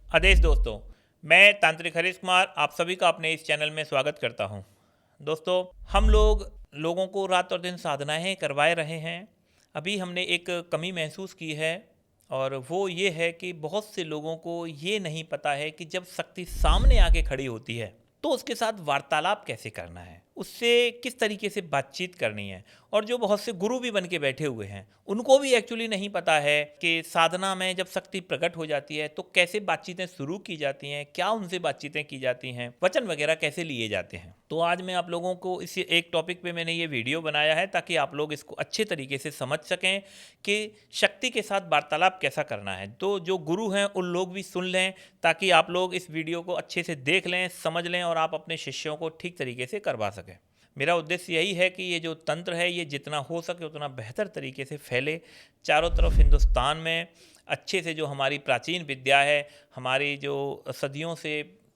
आदेश दोस्तों, मैं तांत्रिक हरीश कुमार आप सभी का अपने इस चैनल में स्वागत करता हूं। दोस्तों, हम लोगों को रात और दिन साधनाएं करवाए रहे हैं। अभी हमने एक कमी महसूस की है और वो ये है कि बहुत से लोगों को ये नहीं पता है कि जब शक्ति सामने आके खड़ी होती है तो उसके साथ वार्तालाप कैसे करना है, उससे किस तरीके से बातचीत करनी है। और जो बहुत से गुरु भी बन के बैठे हुए हैं उनको भी एक्चुअली नहीं पता है कि साधना में जब शक्ति प्रकट हो जाती है तो कैसे बातचीतें शुरू की जाती हैं, क्या उनसे बातचीतें की जाती हैं, वचन वगैरह कैसे लिए जाते हैं। तो आज मैं आप लोगों को इस एक टॉपिक पे मैंने ये वीडियो बनाया है ताकि आप लोग इसको अच्छे तरीके से समझ सकें कि शक्ति के साथ वार्तालाप कैसा करना है। तो जो गुरु हैं उन लोग भी सुन लें ताकि आप लोग इस वीडियो को अच्छे से देख लें, समझ लें और आप अपने शिष्यों को ठीक तरीके से करवा सकें। मेरा उद्देश्य यही है कि ये जो तंत्र है ये जितना हो सके उतना बेहतर तरीके से फैले चारों तरफ हिंदुस्तान में। अच्छे से जो हमारी प्राचीन विद्या है, हमारी जो सदियों से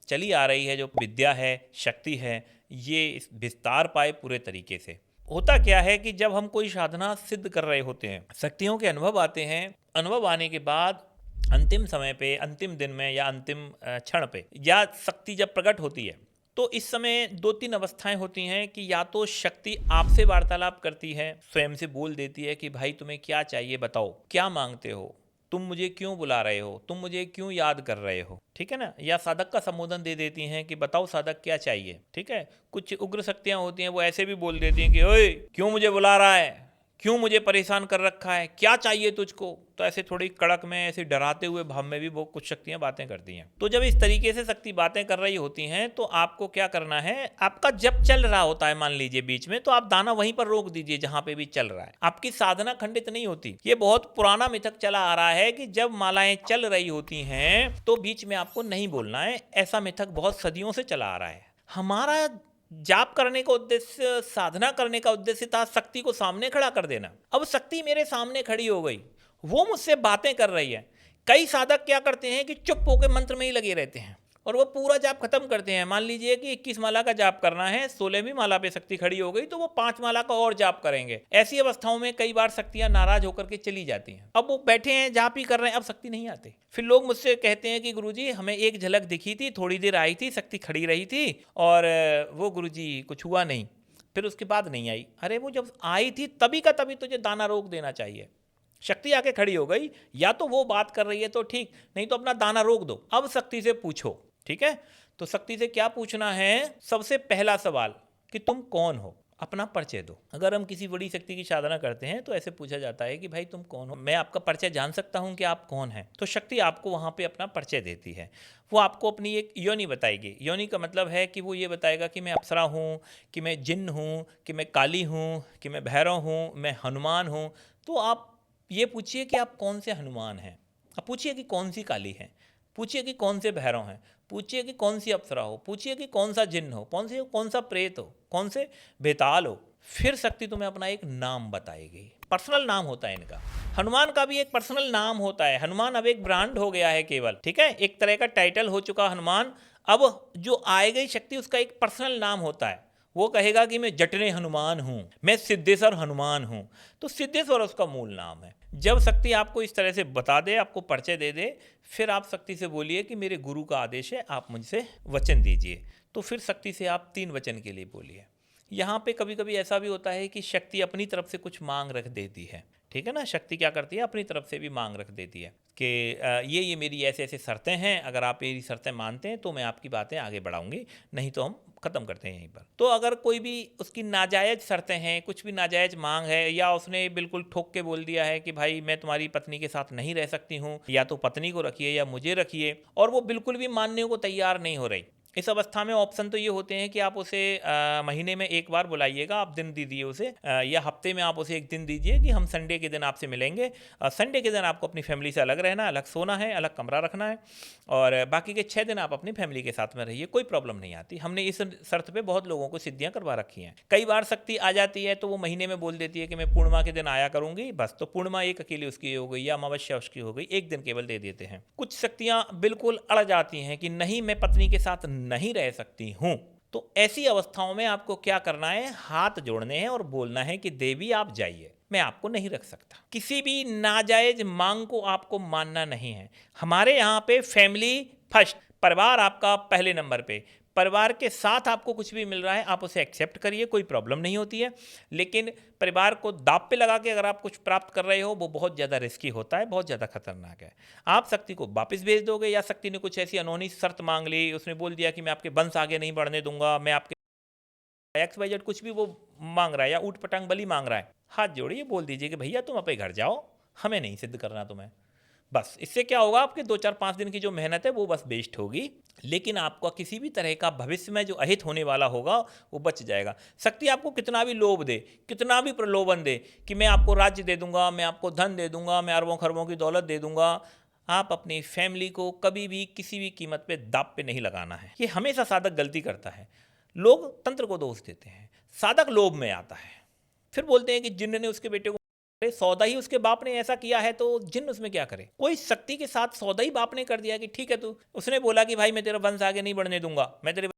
चली आ रही है जो विद्या है, शक्ति है, ये इस विस्तार पाए पूरे तरीके से। होता क्या है कि जब हम कोई साधना सिद्ध कर रहे होते हैं, शक्तियों के अनुभव आते हैं, अनुभव आने के बाद अंतिम समय पे, अंतिम दिन में या अंतिम क्षण पे या शक्ति जब प्रकट होती है तो इस समय दो तीन अवस्थाएं होती हैं कि या तो शक्ति आपसे वार्तालाप करती है, स्वयं से बोल देती है कि भाई तुम्हें क्या चाहिए, बताओ क्या मांगते हो, तुम मुझे क्यों बुला रहे हो, तुम मुझे क्यों याद कर रहे हो, ठीक है ना। या साधक का संबोधन दे देती हैं कि बताओ साधक क्या चाहिए, ठीक है। कुछ उग्र शक्तियां होती हैं, वो ऐसे भी बोल देती हैं कि ओए क्यों मुझे बुला रहा है, क्यों मुझे परेशान कर रखा है, क्या चाहिए तुझको। तो ऐसे थोड़ी कड़क में, ऐसे डराते हुए भाव में भी वो कुछ शक्तियां बातें करती हैं। तो जब इस तरीके से शक्ति बातें कर रही होती हैं तो आपको क्या करना है, आपका जब चल रहा होता है मान लीजिए बीच में, तो आप दाना वहीं पर रोक दीजिए जहां पे भी चल रहा है। आपकी साधना खंडित नहीं होती। ये बहुत पुराना मिथक चला आ रहा है कि जब मालाएं चल रही होती हैं तो बीच में आपको नहीं बोलना है। ऐसा मिथक बहुत सदियों से चला आ रहा है। हमारा जाप करने का उद्देश्य, साधना करने का उद्देश्य था शक्ति को सामने खड़ा कर देना। अब शक्ति मेरे सामने खड़ी हो गई, वो मुझसे बातें कर रही है। कई साधक क्या करते हैं कि चुप होकर मंत्र में ही लगे रहते हैं और वो पूरा जाप खत्म करते हैं। मान लीजिए कि 21 माला का जाप करना है, 16वीं माला पे शक्ति खड़ी हो गई तो वो 5 माला का और जाप करेंगे। ऐसी अवस्थाओं में कई बार शक्तियां नाराज होकर के चली जाती हैं। अब वो बैठे हैं, जाप ही कर रहे हैं, अब शक्ति नहीं आती। फिर लोग मुझसे कहते हैं कि गुरुजी हमें एक झलक दिखी थी, थोड़ी देर आई थी, शक्ति खड़ी रही थी और वो गुरुजी कुछ हुआ नहीं, फिर उसके बाद नहीं आई। अरे वो जब आई थी तभी का तभी तुझे दाना रोक देना चाहिए। शक्ति आके खड़ी हो गई, या तो वो बात कर रही है तो ठीक, नहीं तो अपना दाना रोक दो। अब शक्ति से पूछो, ठीक है। तो शक्ति से क्या पूछना है, सबसे पहला सवाल कि तुम कौन हो, अपना परिचय दो। अगर हम किसी बड़ी शक्ति की साधना करते हैं तो ऐसे पूछा जाता है कि भाई तुम कौन हो, मैं आपका परिचय जान सकता हूं कि आप कौन हैं। तो शक्ति आपको वहां पे अपना परिचय देती है। वो आपको अपनी एक योनि बताएगी। योनि का मतलब है कि वो ये बताएगा कि मैं अप्सरा हूँ, कि मैं जिन्न हूँ, कि मैं काली हूँ, कि मैं भैरव हूँ, मैं हनुमान हूँ। तो आप ये पूछिए कि आप कौन से हनुमान हैं, आप पूछिए कि कौन सी काली हैं, पूछिए कि कौन से भैरव हैं, पूछिए कि कौन सी अप्सरा हो, पूछिए कि कौन सा जिन्न हो, कौन सा प्रेत हो, कौन से बेताल हो। फिर शक्ति तुम्हें अपना एक नाम बताएगी। पर्सनल नाम होता है इनका। हनुमान का भी एक पर्सनल नाम होता है। हनुमान अब एक ब्रांड हो गया है केवल, ठीक है, एक तरह का टाइटल हो चुका हनुमान। अब जो आए गई शक्ति उसका एक पर्सनल नाम होता है। वो कहेगा कि मैं जटने हनुमान हूँ, मैं सिद्धेश्वर हनुमान हूँ। तो सिद्धेश्वर उसका मूल नाम है। जब शक्ति आपको इस तरह से बता दे, आपको परिचय दे दे, फिर आप शक्ति से बोलिए कि मेरे गुरु का आदेश है, आप मुझसे वचन दीजिए। तो फिर शक्ति से आप 3 वचन के लिए बोलिए। यहाँ पे कभी कभी ऐसा भी होता है कि शक्ति अपनी तरफ से कुछ मांग रख देती है, ठीक है ना। शक्ति क्या करती है, अपनी तरफ से भी मांग रख देती है कि ये मेरी ऐसे ऐसे शर्तें हैं, अगर आप मेरी शर्तें मानते हैं तो मैं आपकी बातें आगे बढ़ाऊंगी, नहीं तो हम ख़त्म करते हैं यहीं पर। तो अगर कोई भी उसकी नाजायज़ शर्तें हैं, कुछ भी नाजायज़ मांग है, या उसने बिल्कुल ठोक के बोल दिया है कि भाई मैं तुम्हारी पत्नी के साथ नहीं रह सकती हूँ, या तो पत्नी को रखिए या मुझे रखिए, और वो बिल्कुल भी मानने को तैयार नहीं हो रही, इस अवस्था में ऑप्शन तो ये होते हैं कि आप उसे महीने में एक बार बुलाइएगा, आप दिन दीजिए उसे, या हफ्ते में आप उसे एक दिन दीजिए कि हम संडे के दिन आपसे मिलेंगे। संडे के दिन आपको अपनी फैमिली से अलग रहना, अलग सोना है, अलग कमरा रखना है, और बाकी के 6 दिन आप अपनी फैमिली के साथ में रहिए, कोई प्रॉब्लम नहीं आती। हमने इस शर्त पे बहुत लोगों को सिद्धियां करवा रखी हैं। कई बार शक्ति आ जाती है तो वो महीने में बोल देती है कि मैं पूर्णिमा के दिन आया करूंगी, बस, तो पूर्णिमा एक अकेली उसकी हो गई या अमावस्या उसकी हो गई, एक दिन केवल दे देते हैं। कुछ शक्तियां बिल्कुल अड़ जाती हैं कि नहीं, मैं पत्नी के साथ नहीं रह सकती हूं। तो ऐसी अवस्थाओं में आपको क्या करना है, हाथ जोड़ने हैं और बोलना है कि देवी आप जाइए, मैं आपको नहीं रख सकता। किसी भी नाजायज मांग को आपको मानना नहीं है। हमारे यहाँ पे फैमिली फर्स्ट, परिवार आपका पहले नंबर पे। परिवार के साथ आपको कुछ भी मिल रहा है आप उसे एक्सेप्ट करिए, कोई प्रॉब्लम नहीं होती है। लेकिन परिवार को दांव पे लगा के अगर आप कुछ प्राप्त कर रहे हो वो बहुत ज़्यादा रिस्की होता है, बहुत ज़्यादा खतरनाक है। आप शक्ति को वापस भेज दोगे, या शक्ति ने कुछ ऐसी अनहोनी शर्त मांग ली, उसने बोल दिया कि मैं आपके वंश आगे नहीं बढ़ने दूंगा, मैं आपके XYZ कुछ भी वो मांग रहा है, या ऊट पटांग बलि मांग रहा है, हाथ जोड़िए, बोल दीजिए कि भैया तुम अपने घर जाओ, हमें नहीं सिद्ध करना तुम्हें। बस इससे क्या होगा, आपके 2 4 5 दिन की जो मेहनत है वो बस वेस्ट होगी, लेकिन आपका किसी भी तरह का भविष्य में जो अहित होने वाला होगा वो बच जाएगा। शक्ति आपको कितना भी लोभ दे, कितना भी प्रलोभन दे कि मैं आपको राज्य दे दूंगा, मैं आपको धन दे दूंगा, मैं अरबों खरबों की दौलत दे दूंगा, आप अपनी फैमिली को कभी भी किसी भी कीमत पे दांव पे नहीं लगाना है। ये हमेशा साधक गलती करता है। लोग तंत्र को दोष देते हैं, साधक लोभ में आता है, फिर बोलते हैं कि जिन्न ने उसके बेटे को, सौदा ही उसके बाप ने ऐसा किया है तो जिन्न उसमें क्या करे। कोई शक्ति के साथ सौदा ही बाप ने कर दिया कि ठीक है, तू, उसने बोला कि भाई मैं तेरा वंश आगे नहीं बढ़ने दूंगा, मैं तेरे,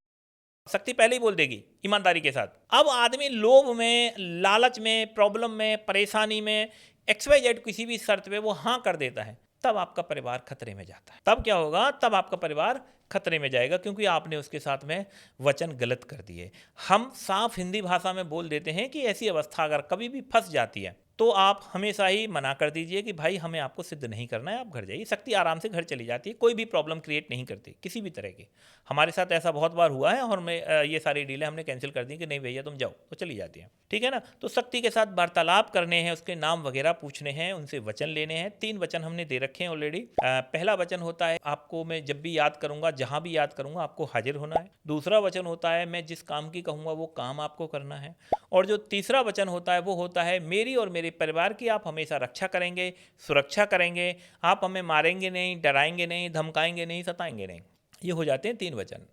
शक्ति पहले ही बोल देगी ईमानदारी के साथ। अब आदमी लोभ में, लालच में, प्रॉब्लम में, परेशानी में, XYZ किसी भी शर्त पे वो हाँ कर देता है, तब आपका परिवार खतरे में जाता है। तब क्या होगा, तब आपका परिवार खतरे में जाएगा, क्योंकि आपने उसके साथ में वचन गलत कर दिए। हम साफ हिंदी भाषा में बोल देते हैं कि ऐसी अवस्था अगर कभी भी फंस जाती है तो आप हमेशा ही मना कर दीजिए कि भाई हमें आपको सिद्ध नहीं करना है, आप घर जाइए। शक्ति आराम से घर चली जाती है, कोई भी प्रॉब्लम क्रिएट नहीं करती किसी भी तरह की। हमारे साथ ऐसा बहुत बार हुआ है और मैं ये सारी डीलें हमने कैंसिल कर दी कि नहीं भैया तुम जाओ, तो चली जाती हैं। ठीक है ना। तो शक्ति के साथ वार्तालाप करने हैं, उसके नाम वगैरह पूछने हैं, उनसे वचन लेने हैं। 3 वचन हमने दे रखे हैं ऑलरेडी। पहला वचन होता है आपको मैं जब भी याद करूंगा, जहां भी याद करूंगा आपको हाजिर होना है। दूसरा वचन होता है मैं जिस काम की कहूंगा वो काम आपको करना है। और जो तीसरा वचन होता है वो होता है मेरी और मेरे परिवार की आप हमेशा रक्षा करेंगे, सुरक्षा करेंगे, आप हमें मारेंगे नहीं, डराएंगे नहीं, धमकाएंगे नहीं, सताएंगे नहीं। ये हो जाते हैं 3 वचन।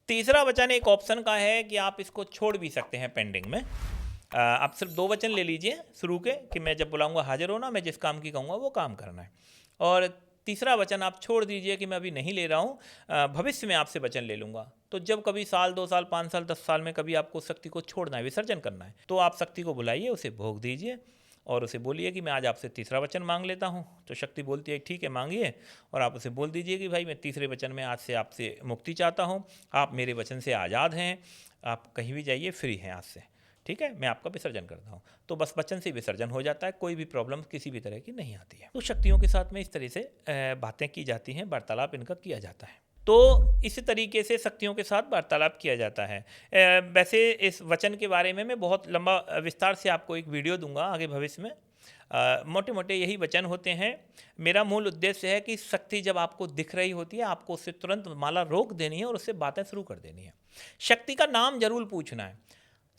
तीसरा वचन एक ऑप्शन का है कि आप इसको छोड़ भी सकते हैं पेंडिंग में। आप सिर्फ 2 वचन ले लीजिए शुरू के कि मैं जब बुलाऊंगा हाजिर होना, मैं जिस काम की कहूँगा वो काम करना है। और तीसरा वचन आप छोड़ दीजिए कि मैं अभी नहीं ले रहा हूँ, भविष्य में आपसे वचन ले लूँगा। तो जब कभी साल 2 साल 5 साल 10 साल में कभी आपको शक्ति को छोड़ना है, विसर्जन करना है, तो आप शक्ति को बुलाइए, उसे भोग दीजिए और उसे बोलिए कि मैं आज आपसे तीसरा वचन मांग लेता हूँ। तो शक्ति बोलती है ठीक है मांगिए, और आप उसे बोल दीजिए कि भाई मैं तीसरे वचन में आज से आपसे मुक्ति चाहता हूँ, आप मेरे वचन से आज़ाद हैं, आप कहीं भी जाइए, फ्री हैं आज से, ठीक है, मैं आपका विसर्जन करता हूँ। तो बस वचन से विसर्जन हो जाता है, कोई भी प्रॉब्लम किसी भी तरह की नहीं आती है। तो शक्तियों के साथ में इस तरह से बातें की जाती हैं, वार्तालाप इनका किया जाता है। तो इस तरीके से शक्तियों के साथ वार्तालाप किया जाता है। वैसे इस वचन के बारे में मैं बहुत लंबा विस्तार से आपको एक वीडियो दूंगा आगे भविष्य में। मोटे मोटे यही वचन होते हैं। मेरा मूल उद्देश्य है कि शक्ति जब आपको दिख रही होती है आपको उससे तुरंत माला रोक देनी है और उससे बातें शुरू कर देनी है। शक्ति का नाम जरूर पूछना है,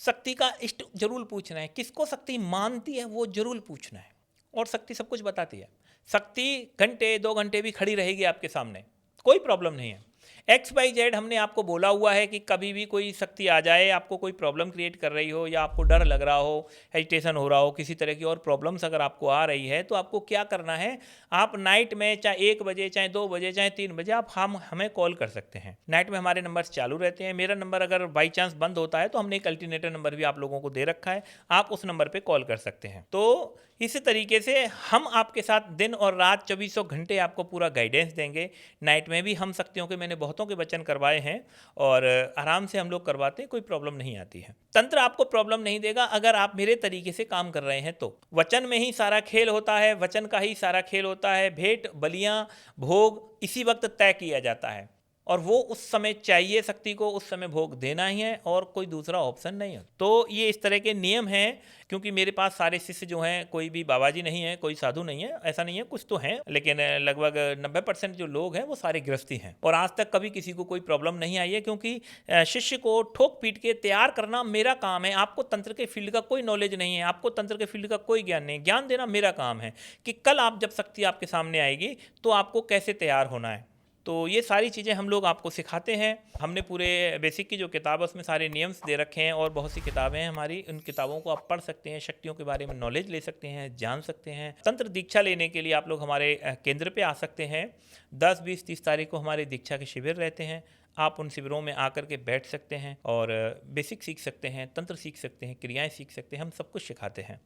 शक्ति का इष्ट जरूर पूछना है, किसको शक्ति मानती है वो जरूर पूछना है। और शक्ति सब कुछ बताती है। शक्ति घंटे 2 घंटे भी खड़ी रहेगी आपके सामने, कोई प्रॉब्लम नहीं है। XYZ हमने आपको बोला हुआ है कि कभी भी कोई शक्ति आ जाए, आपको कोई प्रॉब्लम क्रिएट कर रही हो, या आपको डर लग रहा हो, हेजिटेशन हो रहा हो, किसी तरह की और प्रॉब्लम्स अगर आपको आ रही है, तो आपको क्या करना है, आप नाइट में चाहे 1 बजे, चाहे 2 बजे, चाहे 3 बजे आप हमें कॉल कर सकते हैं। नाइट में हमारे नंबर्स चालू रहते हैं। मेरा नंबर अगर बाई चांस बंद होता है तो हमने एक अल्टरनेटिव नंबर भी आप लोगों को दे रखा है, आप उस नंबर पर कॉल कर सकते हैं। तो इसी तरीके से हम आपके साथ दिन और रात 24 घंटे आपको पूरा गाइडेंस देंगे। नाइट में भी हम शक्तियों के, मैंने बहुतों के वचन करवाए हैं और आराम से हम लोग करवाते हैं, कोई प्रॉब्लम नहीं आती है। तंत्र आपको प्रॉब्लम नहीं देगा अगर आप मेरे तरीके से काम कर रहे हैं तो। वचन में ही सारा खेल होता है, वचन का ही सारा खेल होता है। भेंट, बलियां, भोग इसी वक्त तय किया जाता है और वो उस समय चाहिए शक्ति को, उस समय भोग देना ही है और कोई दूसरा ऑप्शन नहीं है। तो ये इस तरह के नियम हैं। क्योंकि मेरे पास सारे शिष्य जो हैं, कोई भी बाबा जी नहीं है, कोई साधु नहीं है, ऐसा नहीं है, कुछ तो हैं, लेकिन लगभग 90% जो लोग हैं वो सारे गृहस्थी हैं। और आज तक कभी किसी को कोई प्रॉब्लम नहीं आई है, क्योंकि शिष्य को ठोक पीट के तैयार करना मेरा काम है। आपको तंत्र के फील्ड का कोई नॉलेज नहीं है, आपको तंत्र के फील्ड का कोई ज्ञान नहीं, ज्ञान देना मेरा काम है कि कल आप जब शक्ति आपके सामने आएगी तो आपको कैसे तैयार होना है। तो ये सारी चीज़ें हम लोग आपको सिखाते हैं। हमने पूरे बेसिक की जो किताब है उसमें सारे नियम्स दे रखे हैं और बहुत सी किताबें हैं हमारी, उन किताबों को आप पढ़ सकते हैं, शक्तियों के बारे में नॉलेज ले सकते हैं, जान सकते हैं। तंत्र दीक्षा लेने के लिए आप लोग हमारे केंद्र पे आ सकते हैं। 10, 20, 30 तारीख को हमारे दीक्षा के शिविर रहते हैं। आप उन शिविरों में आकर के बैठ सकते हैं और बेसिक सीख सकते हैं, तंत्र सीख सकते हैं, क्रियाएँ सीख सकते हैं, हम सब कुछ सिखाते हैं।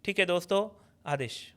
ठीक है दोस्तों, आदेश।